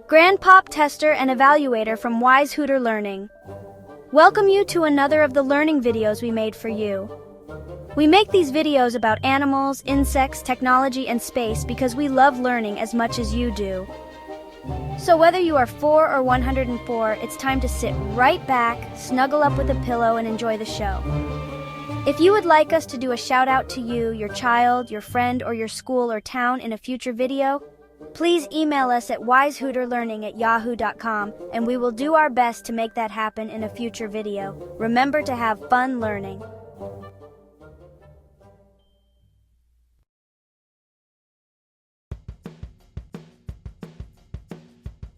Grandpop tester and evaluator from WiseHooterLearning. Welcome you to another of the learning videos we made for you. We make these videos about animals, insects, technology, and space because we love learning as much as you do. So whether you are 4 or 104, it's time to sit right back, snuggle up with a pillow, and enjoy the show. If you would like us to do a shout out to you, your child, your friend, or your school or town in a future video, please email us at wisehooterlearning@yahoo.com and we will do our best to make that happen in a future video. Remember to have fun learning.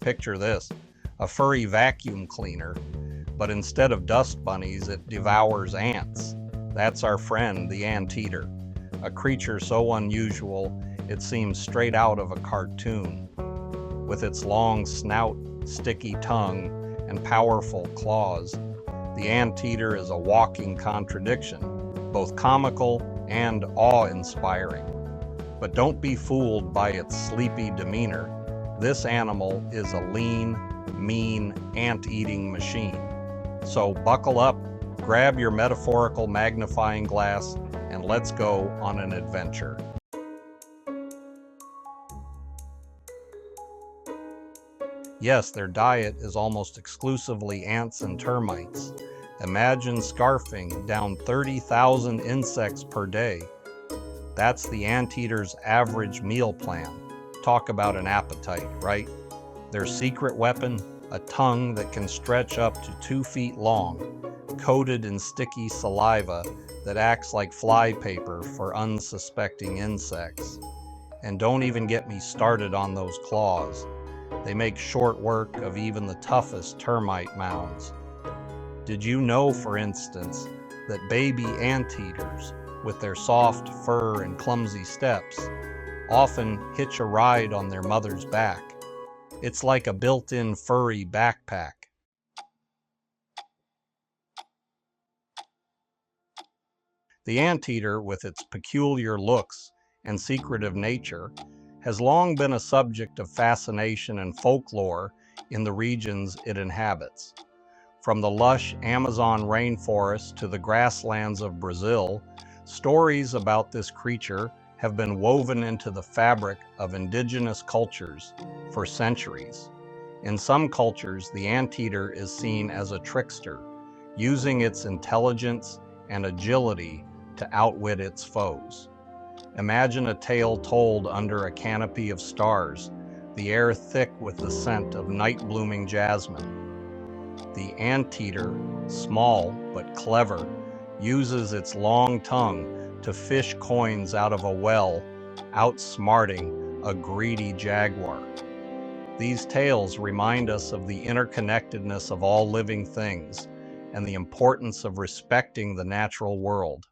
Picture this, a furry vacuum cleaner, but instead of dust bunnies, it devours ants. That's our friend, the anteater, a creature so unusual it seems straight out of a cartoon. With its long snout, sticky tongue, and powerful claws, the anteater is a walking contradiction, both comical and awe-inspiring. But don't be fooled by its sleepy demeanor. This animal is a lean, mean, ant-eating machine. So buckle up, grab your metaphorical magnifying glass, and let's go on an adventure. Yes, their diet is almost exclusively ants and termites. Imagine scarfing down 30,000 insects per day. That's the anteater's average meal plan. Talk about an appetite, right? Their secret weapon, a tongue that can stretch up to 2 feet long, coated in sticky saliva that acts like flypaper for unsuspecting insects. And don't even get me started on those claws. They make short work of even the toughest termite mounds. Did you know, for instance, that baby anteaters, with their soft fur and clumsy steps, often hitch a ride on their mother's back? It's like a built-in furry backpack. The anteater, with its peculiar looks and secretive nature, has long been a subject of fascination and folklore in the regions it inhabits. From the lush Amazon rainforest to the grasslands of Brazil, stories about this creature have been woven into the fabric of indigenous cultures for centuries. In some cultures, the anteater is seen as a trickster, using its intelligence and agility to outwit its foes. Imagine a tale told under a canopy of stars, the air thick with the scent of night-blooming jasmine. The anteater, small but clever, uses its long tongue to fish coins out of a well, outsmarting a greedy jaguar. These tales remind us of the interconnectedness of all living things and the importance of respecting the natural world.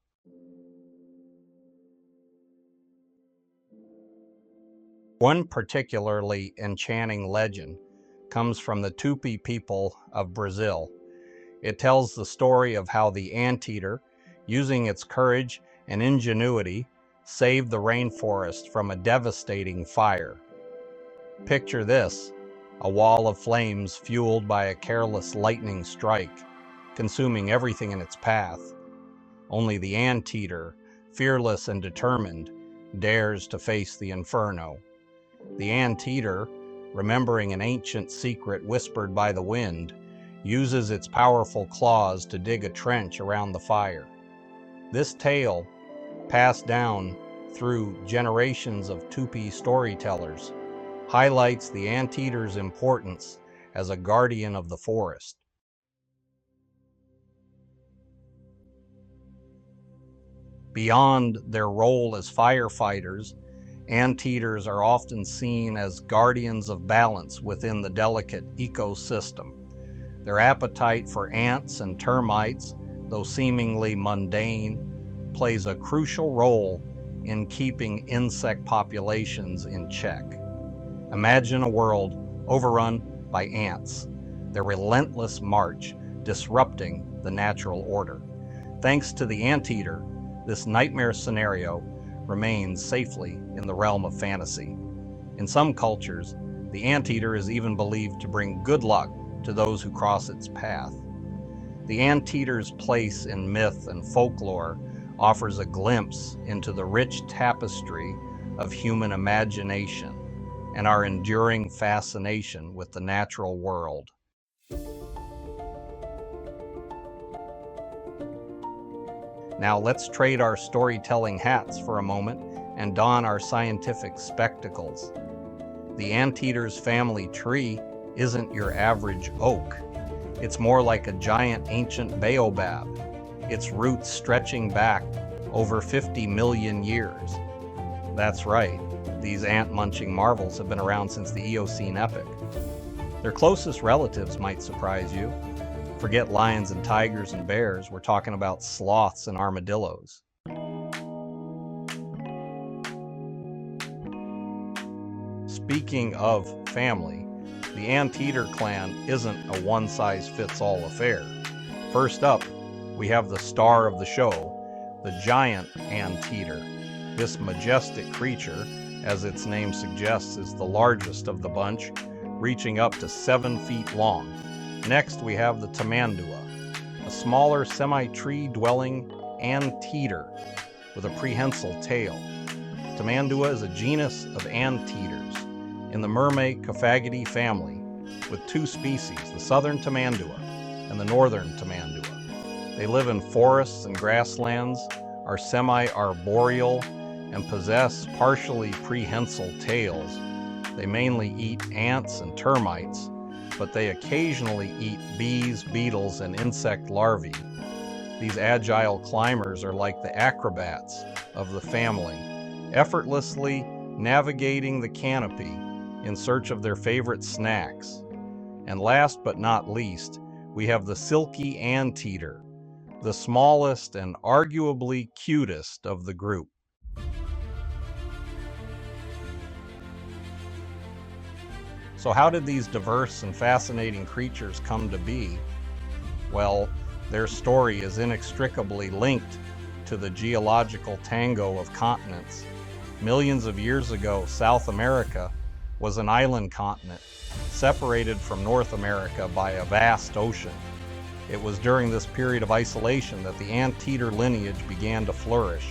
One particularly enchanting legend comes from the Tupi people of Brazil. It tells the story of how the anteater, using its courage and ingenuity, saved the rainforest from a devastating fire. Picture this, a wall of flames fueled by a careless lightning strike, consuming everything in its path. Only the anteater, fearless and determined, dares to face the inferno. The anteater, remembering an ancient secret whispered by the wind, uses its powerful claws to dig a trench around the fire. This tale, passed down through generations of Tupi storytellers, highlights the anteater's importance as a guardian of the forest. Beyond their role as firefighters, anteaters are often seen as guardians of balance within the delicate ecosystem. Their appetite for ants and termites, though seemingly mundane, plays a crucial role in keeping insect populations in check. Imagine a world overrun by ants, their relentless march disrupting the natural order. Thanks to the anteater, this nightmare scenario remains safely in the realm of fantasy. In some cultures, The anteater is even believed to bring good luck to those who cross its path. The anteater's place in myth and folklore offers a glimpse into the rich tapestry of human imagination and our enduring fascination with the natural world. Now let's trade our storytelling hats for a moment and don our scientific spectacles. The anteater's family tree isn't your average oak. It's more like a giant ancient baobab, its roots stretching back over 50 million years. That's right, these ant-munching marvels have been around since the Eocene epoch. Their closest relatives might surprise you. Forget lions and tigers and bears, we're talking about sloths and armadillos. Speaking of family, the anteater clan isn't a one-size-fits-all affair. First up, we have the star of the show, the giant anteater. This majestic creature, as its name suggests, is the largest of the bunch, reaching up to 7 feet long. Next, we have the tamandua, a smaller semi-tree-dwelling anteater with a prehensile tail. Tamandua is a genus of anteaters in the Myrmecophagidea family, with 2 species, the southern tamandua and the northern tamandua. They live in forests and grasslands, are semi-arboreal, and possess partially prehensile tails. They mainly eat ants and termites, but they occasionally eat bees, beetles, and insect larvae. These agile climbers are like the acrobats of the family, effortlessly navigating the canopy in search of their favorite snacks. And last but not least, we have the silky anteater, the smallest and arguably cutest of the group. So how did these diverse and fascinating creatures come to be? Well, their story is inextricably linked to the geological tango of continents. Millions of years ago, South America was an island continent, separated from North America by a vast ocean. It was during this period of isolation that the anteater lineage began to flourish.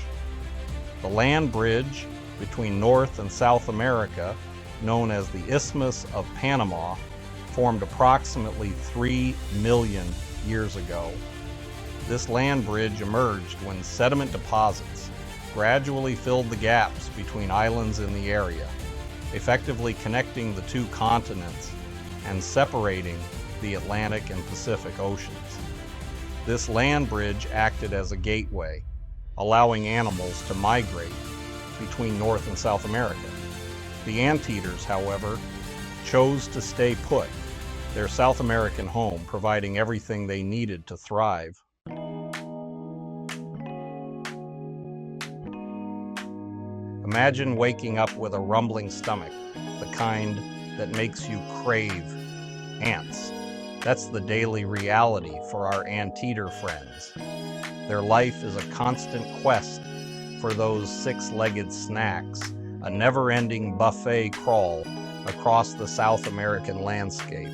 The land bridge between North and South America, known as the Isthmus of Panama, formed approximately 3 million years ago. This land bridge emerged when sediment deposits gradually filled the gaps between islands in the area, effectively connecting the 2 continents and separating the Atlantic and Pacific Oceans. This land bridge acted as a gateway, allowing animals to migrate between North and South America. The anteaters, however, chose to stay put, their South American home providing everything they needed to thrive. Imagine waking up with a rumbling stomach, the kind that makes you crave ants. That's the daily reality for our anteater friends. Their life is a constant quest for those 6-legged snacks, a never-ending buffet crawl across the South American landscape.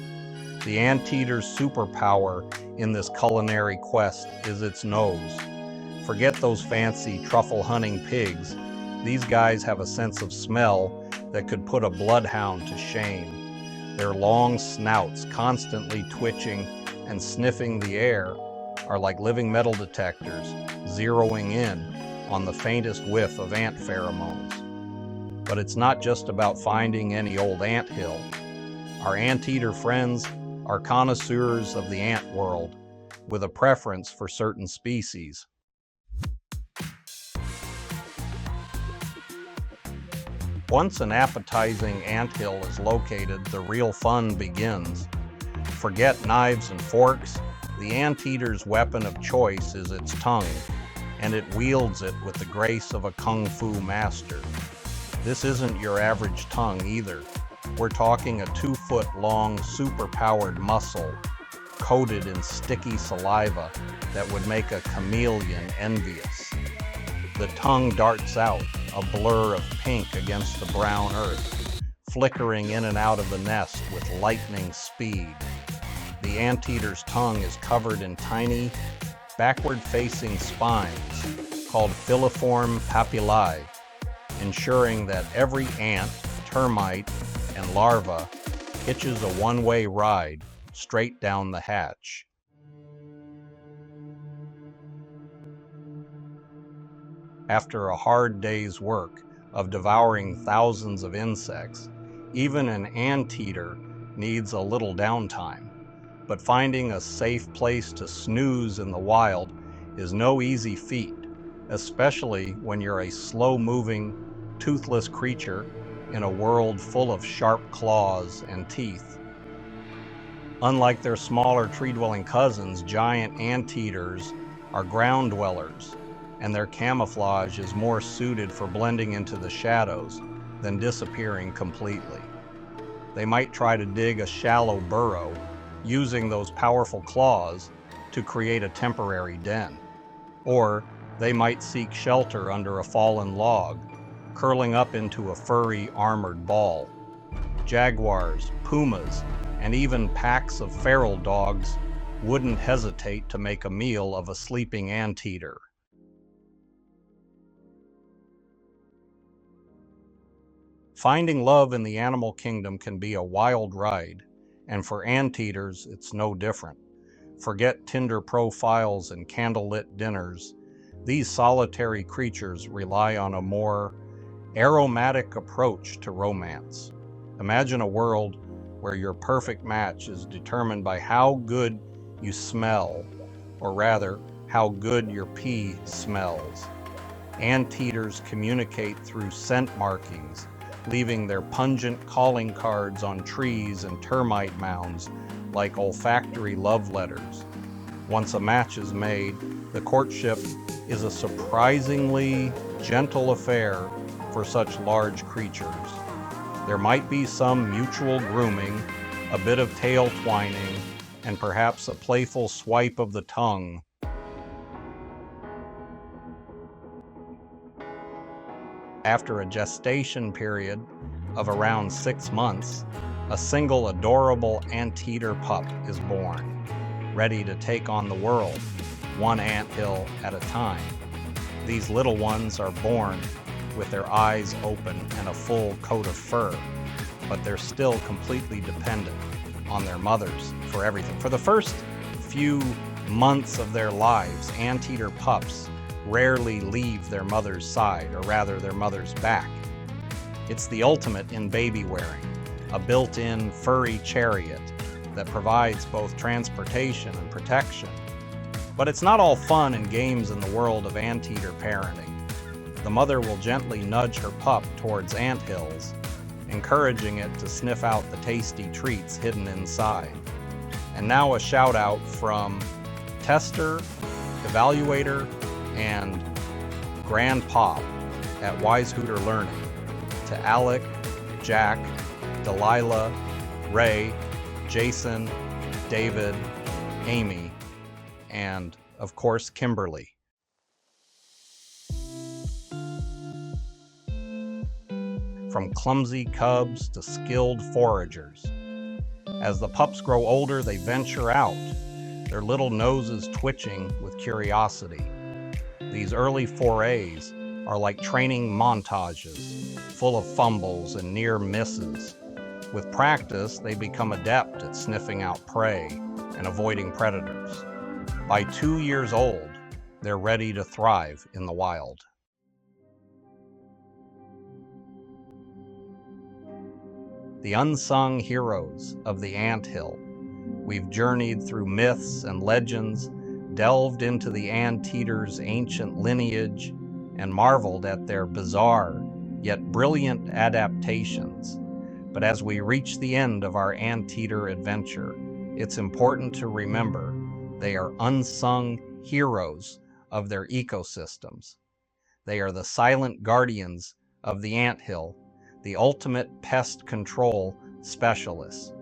The anteater's superpower in this culinary quest is its nose. Forget those fancy truffle-hunting pigs. These guys have a sense of smell that could put a bloodhound to shame. Their long snouts, constantly twitching and sniffing the air, are like living metal detectors, zeroing in on the faintest whiff of ant pheromones. But it's not just about finding any old ant hill. Our anteater friends are connoisseurs of the ant world, with a preference for certain species. Once an appetizing anthill is located, the real fun begins. Forget knives and forks. The anteater's weapon of choice is its tongue, and it wields it with the grace of a kung fu master. This isn't your average tongue either. We're talking a 2-foot-long, super-powered muscle, coated in sticky saliva that would make a chameleon envious. The tongue darts out, a blur of pink against the brown earth, flickering in and out of the nest with lightning speed. The anteater's tongue is covered in tiny, backward-facing spines called filiform papillae, ensuring that every ant, termite, and larva hitches a one-way ride straight down the hatch. After a hard day's work of devouring thousands of insects, even an anteater needs a little downtime. But finding a safe place to snooze in the wild is no easy feat, especially when you're a slow-moving, toothless creature in a world full of sharp claws and teeth. Unlike their smaller tree-dwelling cousins, giant anteaters are ground dwellers, and their camouflage is more suited for blending into the shadows than disappearing completely. They might try to dig a shallow burrow, using those powerful claws to create a temporary den. Or they might seek shelter under a fallen log, curling up into a furry, armored ball. Jaguars, pumas, and even packs of feral dogs wouldn't hesitate to make a meal of a sleeping anteater. Finding love in the animal kingdom can be a wild ride, and for anteaters, it's no different. Forget Tinder profiles and candlelit dinners. These solitary creatures rely on a more aromatic approach to romance. Imagine a world where your perfect match is determined by how good you smell, or rather, how good your pee smells. Anteaters communicate through scent markings, leaving their pungent calling cards on trees and termite mounds like olfactory love letters. Once a match is made, the courtship is a surprisingly gentle affair for such large creatures. There might be some mutual grooming, a bit of tail twining, and perhaps a playful swipe of the tongue. After a gestation period of around 6 months, a single adorable anteater pup is born, ready to take on the world, one anthill at a time. These little ones are born with their eyes open and a full coat of fur, but they're still completely dependent on their mothers for everything. For the first few months of their lives, anteater pups rarely leave their mother's side, or rather their mother's back. It's the ultimate in baby wearing, a built-in furry chariot that provides both transportation and protection. But it's not all fun and games in the world of anteater parenting. The mother will gently nudge her pup towards anthills, encouraging it to sniff out the tasty treats hidden inside. And now a shout out from tester, evaluator, and grandpa at WiseHooterLearning to Alec, Jack, Delilah, Ray, Jason, David, Amy, and of course Kimberly. From clumsy cubs to skilled foragers. As the pups grow older, they venture out, their little noses twitching with curiosity. These early forays are like training montages, full of fumbles and near misses. With practice, they become adept at sniffing out prey and avoiding predators. By 2 years old, they're ready to thrive in the wild. The unsung heroes of the anthill. We've journeyed through myths and legends, delved into the anteater's ancient lineage, and marveled at their bizarre yet brilliant adaptations. But as we reach the end of our anteater adventure, it's important to remember they are unsung heroes of their ecosystems. They are the silent guardians of the anthill, the ultimate pest control specialists.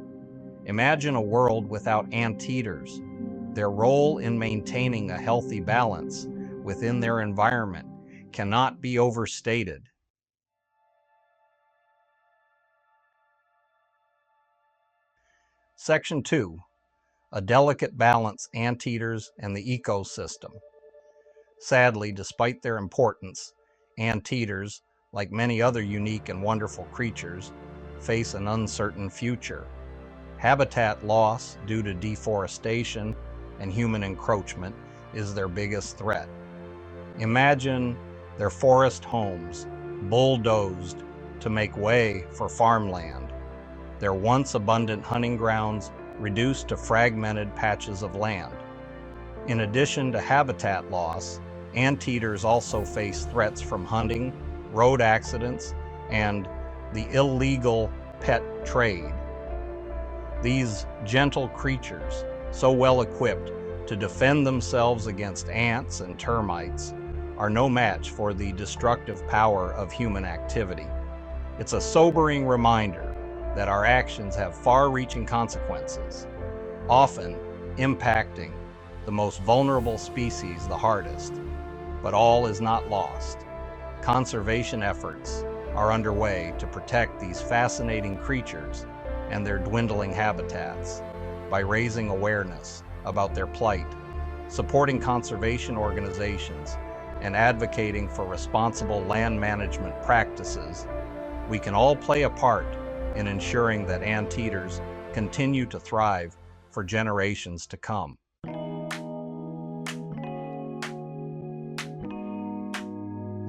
Imagine a world without anteaters. Their role in maintaining a healthy balance within their environment cannot be overstated. Section 2. A delicate balance, anteaters and the ecosystem. Sadly, despite their importance, anteaters, like many other unique and wonderful creatures, face an uncertain future. Habitat loss due to deforestation and human encroachment is their biggest threat. Imagine their forest homes bulldozed to make way for farmland, their once abundant hunting grounds reduced to fragmented patches of land. In addition to habitat loss, anteaters also face threats from hunting, road accidents, and the illegal pet trade. These gentle creatures, so well equipped to defend themselves against ants and termites, are no match for the destructive power of human activity. It's a sobering reminder that our actions have far-reaching consequences, often impacting the most vulnerable species the hardest. But all is not lost. Conservation efforts are underway to protect these fascinating creatures and their dwindling habitats by raising awareness about their plight, supporting conservation organizations, and advocating for responsible land management practices. We can all play a part in ensuring that anteaters continue to thrive for generations to come.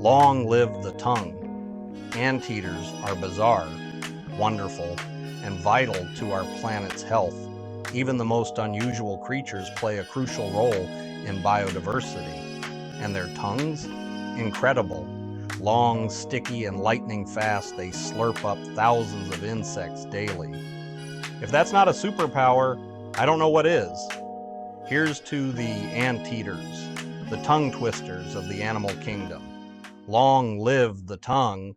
Long live the tongue. Anteaters are bizarre, wonderful, and vital to our planet's health. Even the most unusual creatures play a crucial role in biodiversity. And their tongues? Incredible. Long, sticky, and lightning fast, they slurp up thousands of insects daily. If that's not a superpower, I don't know what is. Here's to the anteaters, the tongue twisters of the animal kingdom. Long live the tongue.